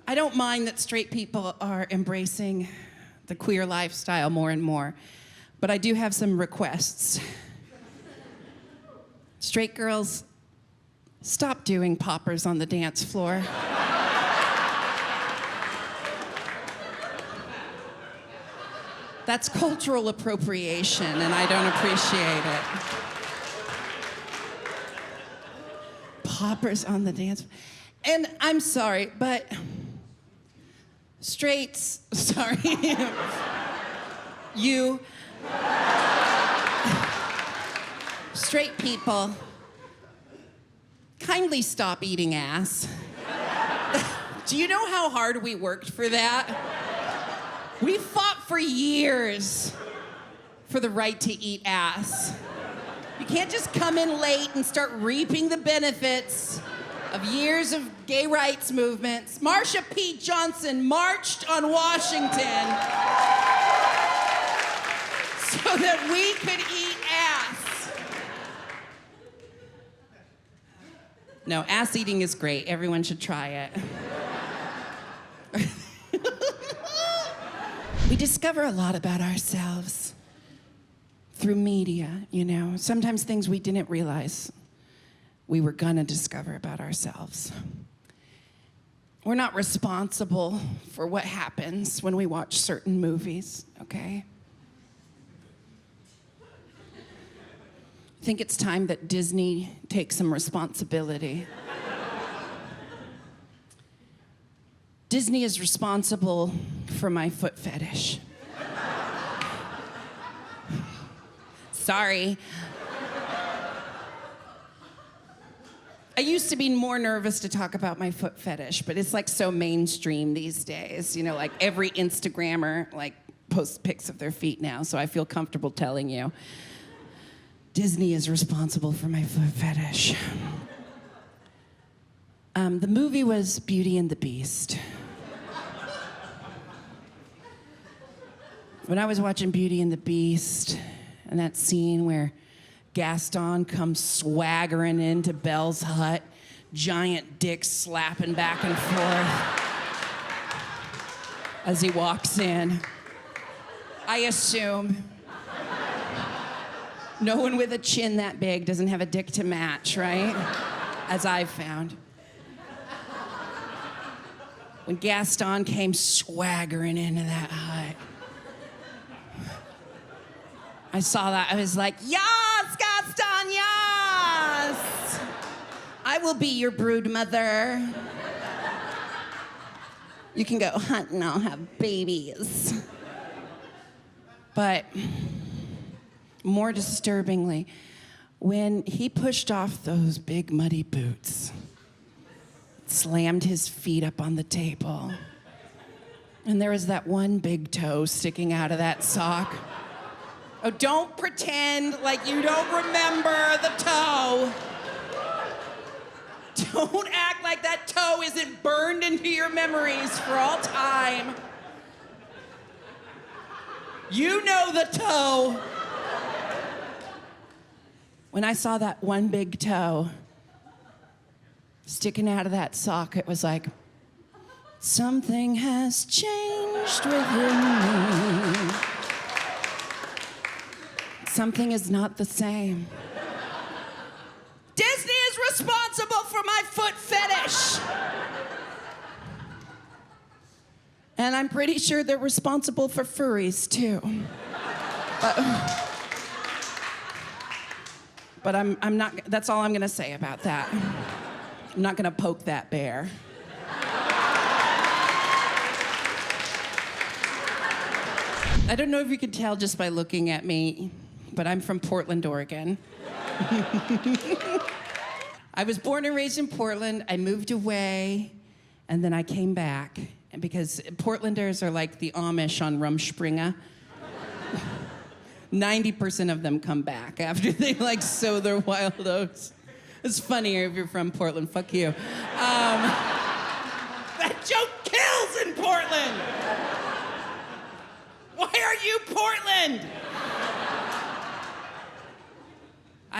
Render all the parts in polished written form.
I don't mind that straight people are embracing the queer lifestyle more and more, but I do have some requests. Straight girls, stop doing poppers on the dance floor. That's cultural appropriation, and I don't appreciate it. Poppers on the dance floor. And I'm sorry, but straights, sorry, you, straight people, kindly stop eating ass. Do you know how hard we worked for that? We fought for years for the right to eat ass. You can't just come in late and start reaping the benefits of years of gay rights movements. Marsha P. Johnson marched on Washington so that we could eat ass. No, ass eating is great. Everyone should try it. We discover a lot about ourselves through media, you know. Sometimes things we didn't realize we were gonna discover about ourselves. We're not responsible for what happens when we watch certain movies, okay? I think it's time that Disney takes some responsibility. Disney is responsible for my foot fetish. Sorry. I used to be more nervous to talk about my foot fetish, but it's like so mainstream these days. You know, like every Instagrammer like posts pics of their feet now, so I feel comfortable telling you. Disney is responsible for my foot fetish. The movie was Beauty and the Beast. When I was watching Beauty and the Beast, and that scene where Gaston comes swaggering into Belle's hut, giant dick slapping back and forth as he walks in, I assume no one with a chin that big doesn't have a dick to match, right? As I've found. When Gaston came swaggering into that hut, I saw that, I was like, yes, Gaston, yes! I will be your brood mother. You can go hunting, I'll have babies. But more disturbingly, when he pushed off those big muddy boots, slammed his feet up on the table, and there was that one big toe sticking out of that sock. Oh, don't pretend like you don't remember the toe. Don't act like that toe isn't burned into your memories for all time. You know the toe. When I saw that one big toe sticking out of that sock, it was like, something has changed within me. Something is not the same. Disney is responsible for my foot fetish. And I'm pretty sure they're responsible for furries too. But I'm not, that's all I'm gonna say about that. I'm not gonna poke that bear. I don't know if you could tell just by looking at me, but I'm from Portland, Oregon. I was born and raised in Portland. I moved away, and then I came back. And because Portlanders are like the Amish on Rumspringa. 90% of them come back after they like sow their wild oats. It's funnier if you're from Portland. Fuck you. That joke kills in Portland. Why are you Portland?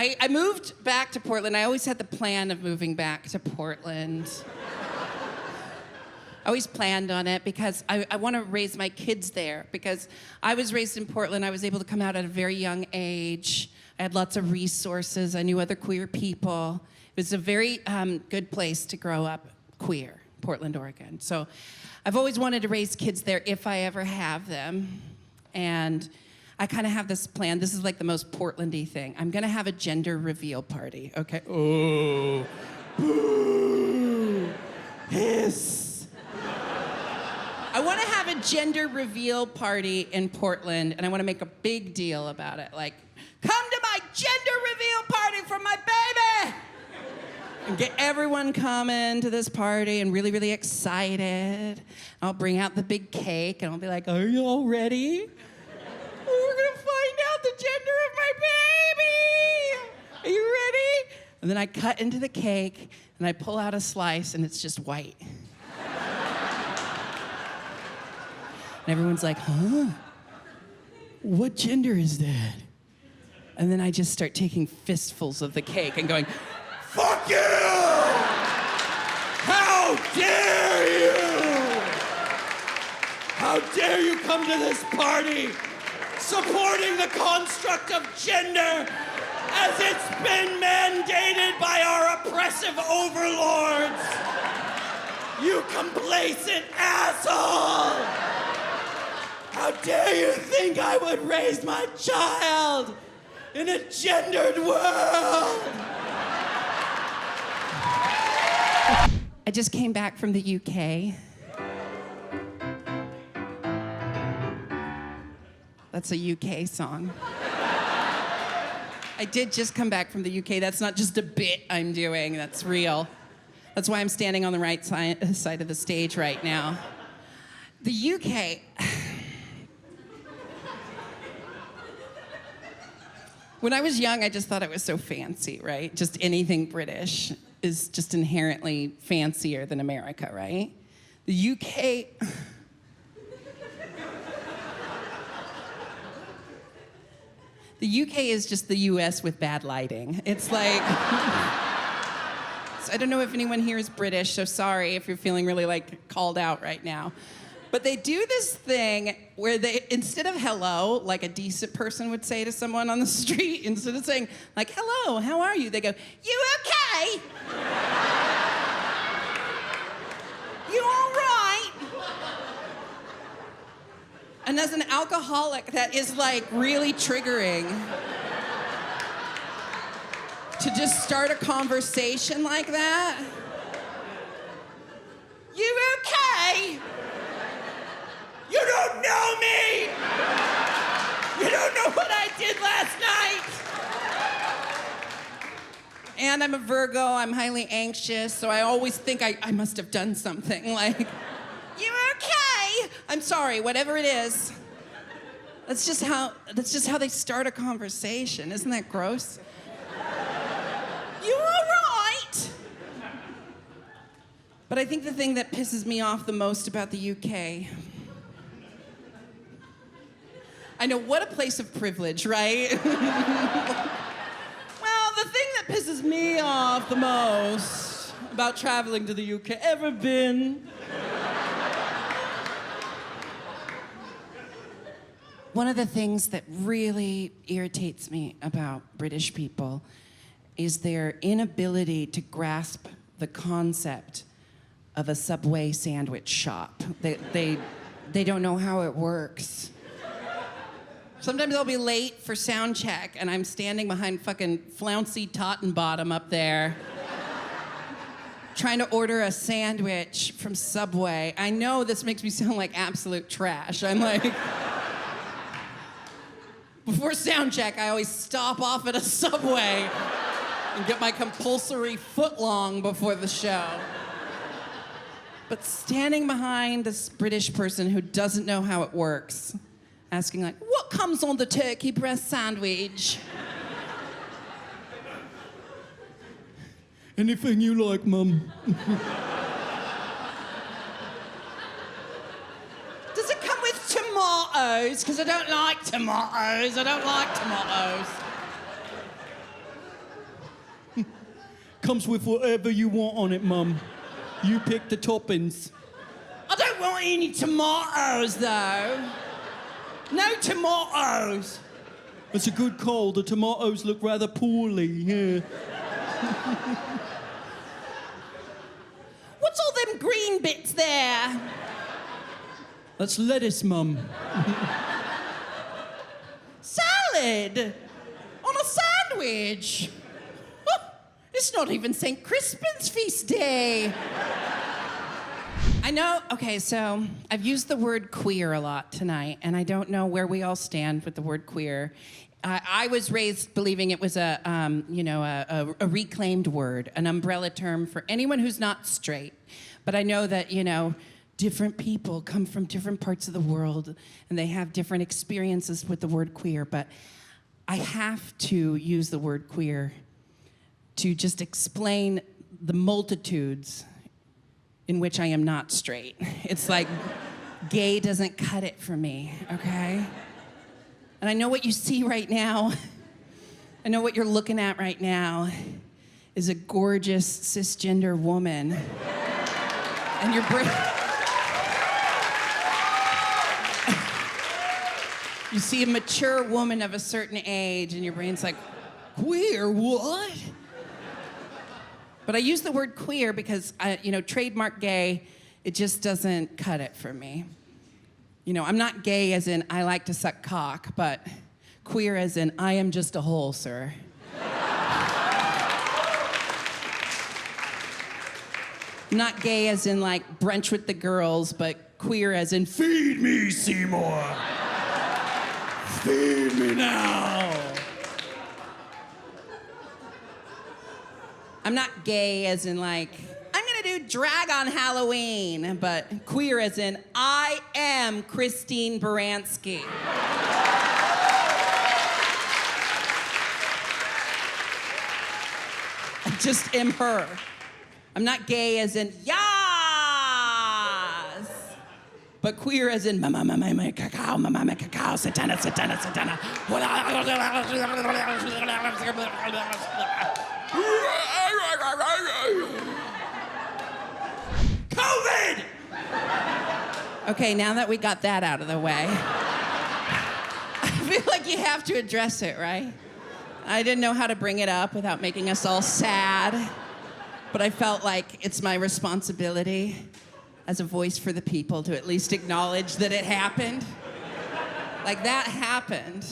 I moved back to Portland. I always had the plan of moving back to Portland. always planned on it because I want to raise my kids there because I was raised in Portland. I was able to come out at a very young age. I had lots of resources. I knew other queer people. It was a very good place to grow up queer, Portland, Oregon. So I've always wanted to raise kids there if I ever have them. And I kind of have this plan. This is like the most Portlandy thing. I'm going to have a gender reveal party, okay? Oh, boo, hiss. I want to have a gender reveal party in Portland, and I want to make a big deal about it. Like, come to my gender reveal party for my baby! And get everyone coming to this party and really, really excited. I'll bring out the big cake, and I'll be like, are you all ready? We're gonna find out the gender of my baby! Are you ready? And then I cut into the cake, and I pull out a slice, and it's just white. And everyone's like, huh? What gender is that? And then I just start taking fistfuls of the cake and going, fuck you! How dare you! How dare you come to this party supporting the construct of gender as it's been mandated by our oppressive overlords? You complacent asshole! How dare you think I would raise my child in a gendered world? I just came back from the UK. That's a UK song. I did just come back from the UK. That's not just a bit I'm doing, that's real. That's why I'm standing on the right side of the stage right now. The UK... When I was young, I just thought it was so fancy, right? Just anything British is just inherently fancier than America, right? The UK... The UK is just the US with bad lighting. It's like... I don't know if anyone here is British, so sorry if you're feeling really, like, called out right now. But they do this thing where they, instead of hello, like a decent person would say to someone on the street, instead of saying, like, hello, how are you? They go, you okay? You all right? And as an alcoholic, that is, like, really triggering. To just start a conversation like that. You okay? You don't know me! You don't know what I did last night! And I'm a Virgo, I'm highly anxious, so I always think I must have done something, like, you okay? I'm sorry, whatever it is. That's just how they start a conversation. Isn't that gross? You all right? But I think the thing that pisses me off the most about the UK... I know, what a place of privilege, right? Well, the thing that pisses me off the most about traveling to the UK, ever been? One of the things that really irritates me about British people is their inability to grasp the concept of a Subway sandwich shop. They don't know how it works. Sometimes I'll be late for sound check, and I'm standing behind fucking flouncy Tottenbottom up there, trying to order a sandwich from Subway. I know this makes me sound like absolute trash. I'm like... Before sound check, I always stop off at a Subway and get my compulsory footlong before the show. But standing behind this British person who doesn't know how it works, asking like, what comes on the turkey breast sandwich? Anything you like, Mum. Does it come with tomatoes? Because I don't like tomatoes. I don't like tomatoes. Comes with whatever you want on it, Mum. You pick the toppings. don't want any tomatoes, though. No tomatoes. It's a good call. The tomatoes look rather poorly, yeah. What's all them green bits there? That's lettuce, Mum. Salad? On a sandwich? Huh, it's not even St. Crispin's feast day. I know, okay, so I've used the word queer a lot tonight, and I don't know where we all stand with the word queer. I was raised believing it was a reclaimed word, an umbrella term for anyone who's not straight. But I know that, different people come from different parts of the world, and they have different experiences with the word queer. But I have to use the word queer to just explain the multitudes in which I am not straight. It's like gay doesn't cut it for me, okay? And I know what you see right now. I know what you're looking at right now is a gorgeous cisgender woman. And your brain... You see a mature woman of a certain age, and your brain's like, queer, what? But I use the word queer because, trademark gay, it just doesn't cut it for me. I'm not gay as in I like to suck cock, but queer as in I am just a hole, sir. I'm not gay as in like brunch with the girls, but queer as in feed me, Seymour. Feed me now. I'm not gay as in like, I'm gonna do drag on Halloween, but queer as in I am Christine Baranski. I just am her. I'm not gay as in yas, but queer as in mama cacao, satana, satana, satana. COVID! Okay, now that we got that out of the way, I feel like you have to address it, right? I didn't know how to bring it up without making us all sad, but I felt like it's my responsibility as a voice for the people to at least acknowledge that it happened. Like, that happened.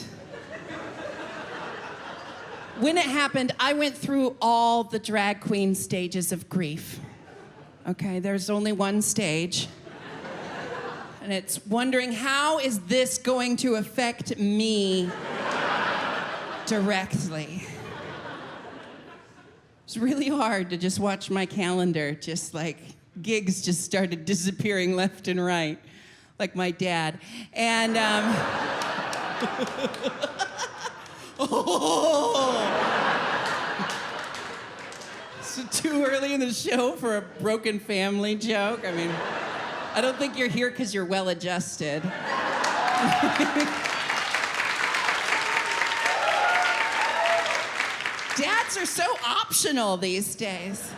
When it happened, I went through all the drag queen stages of grief. Okay, there's only one stage. And it's wondering, how is this going to affect me directly? It's really hard to just watch my calendar, just like gigs just started disappearing left and right, like my dad. And, So too early in the show for a broken family joke? I mean, I don't think you're here because you're well-adjusted. Dads are so optional these days.